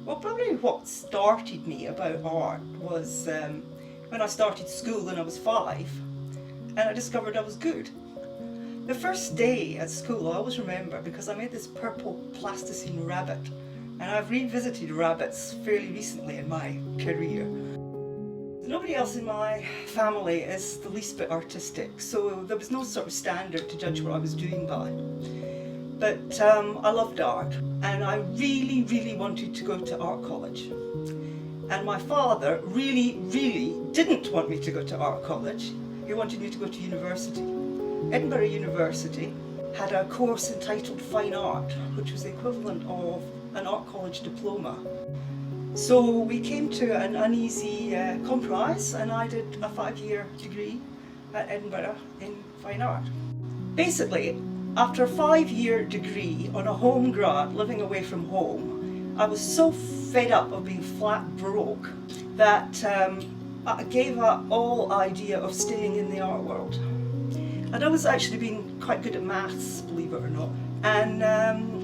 Well, probably what started me about art was when I started school when I was 5 and I discovered I was good. The first day at school I always remember because I made this purple plasticine rabbit, and I've revisited rabbits fairly recently in my career. Nobody else in my family is the least bit artistic, so there was no sort of standard to judge what I was doing by. But I loved art, and I really wanted to go to art college. And my father really didn't want me to go to art college. He wanted me to go to university. Edinburgh University had a course entitled Fine Art, which was the equivalent of an art college diploma. So we came to an uneasy compromise, and I did a 5-year degree at Edinburgh in fine art. Basically, after a 5-year degree on a home grant, living away from home, I was so fed up of being flat broke that I gave up all idea of staying in the art world. I'd always actually been quite good at maths, believe it or not, and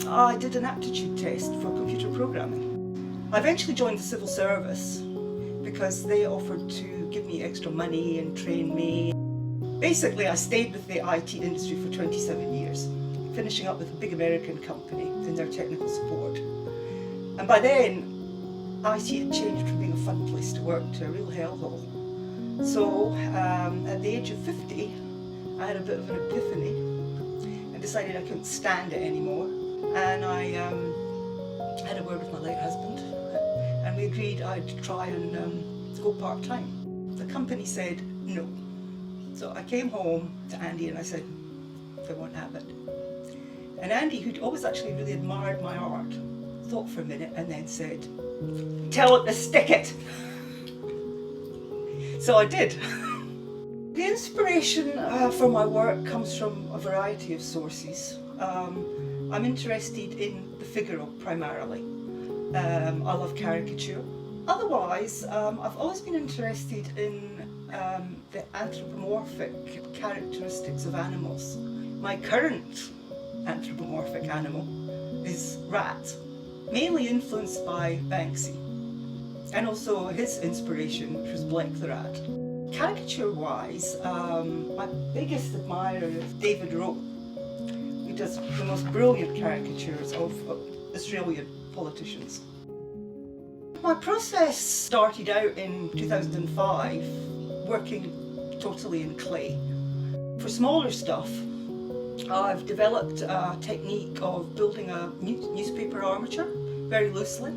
I did an aptitude test for computer programming. I eventually joined the civil service because they offered to give me extra money and train me. Basically, I stayed with the IT industry for 27 years, finishing up with a big American company in their technical support. And by then, IT had changed from being a fun place to work to a real hellhole. So, at the age of 50, I had a bit of an epiphany and decided I couldn't stand it anymore. And I had a word with my late husband, and we agreed I'd try and go part-time. The company said no. So I came home to Andy and I said, they won't have it. And Andy, who'd always actually really admired my art, thought for a minute and then said, tell it to stick it. So I did. The inspiration for my work comes from a variety of sources. I'm interested in the figure primarily. I love caricature. Otherwise, I've always been interested in the anthropomorphic characteristics of animals. My current anthropomorphic animal is rat, mainly influenced by Banksy, and also his inspiration, which was Blake the rat. Caricature-wise, my biggest admirer is David Rowe, who does the most brilliant caricatures of Australian politicians. My process started out in 2005, working totally in clay. For smaller stuff, I've developed a technique of building a newspaper armature very loosely,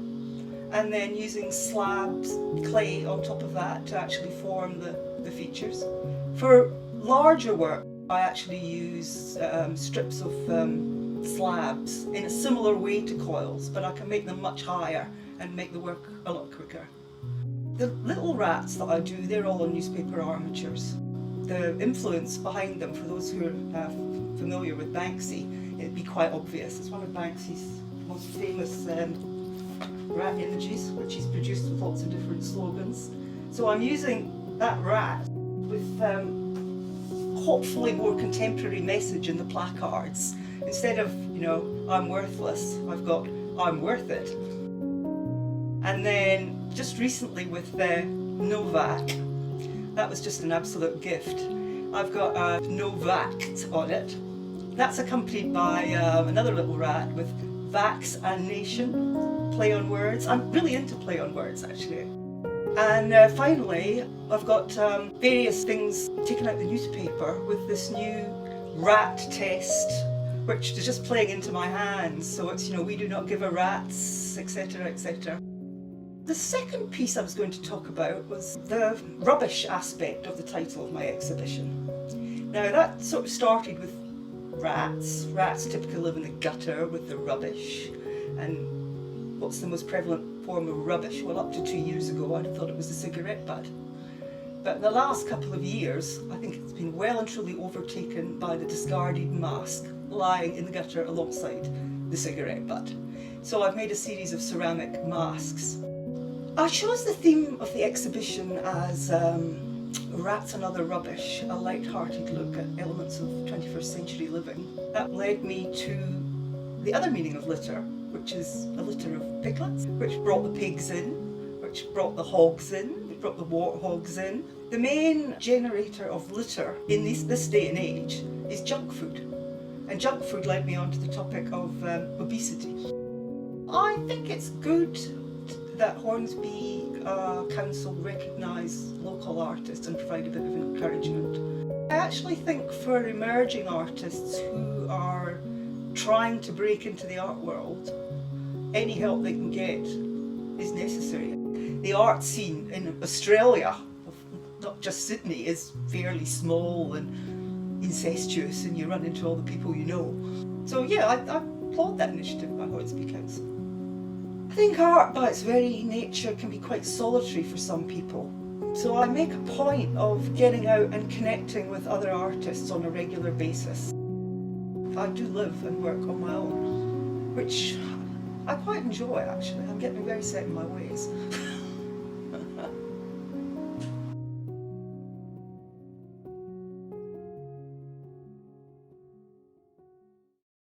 and then using slabs, clay on top of that to actually form the features. For larger work, I actually use strips of slabs in a similar way to coils, but I can make them much higher and make the work a lot quicker. The little rats that I do, they're all on newspaper armatures. The influence behind them, for those who are familiar with Banksy, it'd be quite obvious. It's one of Banksy's most famous rat images, which he's produced with lots of different slogans. So I'm using that rat with hopefully more contemporary message in the placards. Instead of, I'm worthless, I've got, I'm worth it. And then just recently with Novak, that was just an absolute gift. I've got a Novak on it. That's accompanied by another little rat with Vax and Nation, play on words. I'm really into play on words actually. And finally, I've got various things taken out the newspaper with this new rat test, which is just playing into my hands. So it's, we do not give a rats, etc., etc. The second piece I was going to talk about was the rubbish aspect of the title of my exhibition. Now that sort of started with rats. Rats typically live in the gutter with the rubbish. And what's the most prevalent form of rubbish? Well, up to 2 years ago I'd have thought it was the cigarette butt. But in the last couple of years, I think it's been well and truly overtaken by the discarded mask lying in the gutter alongside the cigarette butt. So I've made a series of ceramic masks. I chose the theme of the exhibition as Rats and Other Rubbish, a light-hearted look at elements of 21st century living. That led me to the other meaning of litter, which is a litter of piglets, which brought the pigs in, which brought the hogs in, which brought the warthogs in. The main generator of litter in this day and age is junk food. And junk food led me onto the topic of obesity. I think it's good that Hornsby Council recognise local artists and provide a bit of encouragement. I actually think for emerging artists who are trying to break into the art world, any help they can get is necessary. The art scene in Australia, not just Sydney, is fairly small and incestuous, and you run into all the people you know. So yeah, I applaud that initiative by Hornsby Council. I think art by its very nature can be quite solitary for some people. So I make a point of getting out and connecting with other artists on a regular basis. I do live and work on my own, which I quite enjoy actually. I'm getting very set in my ways.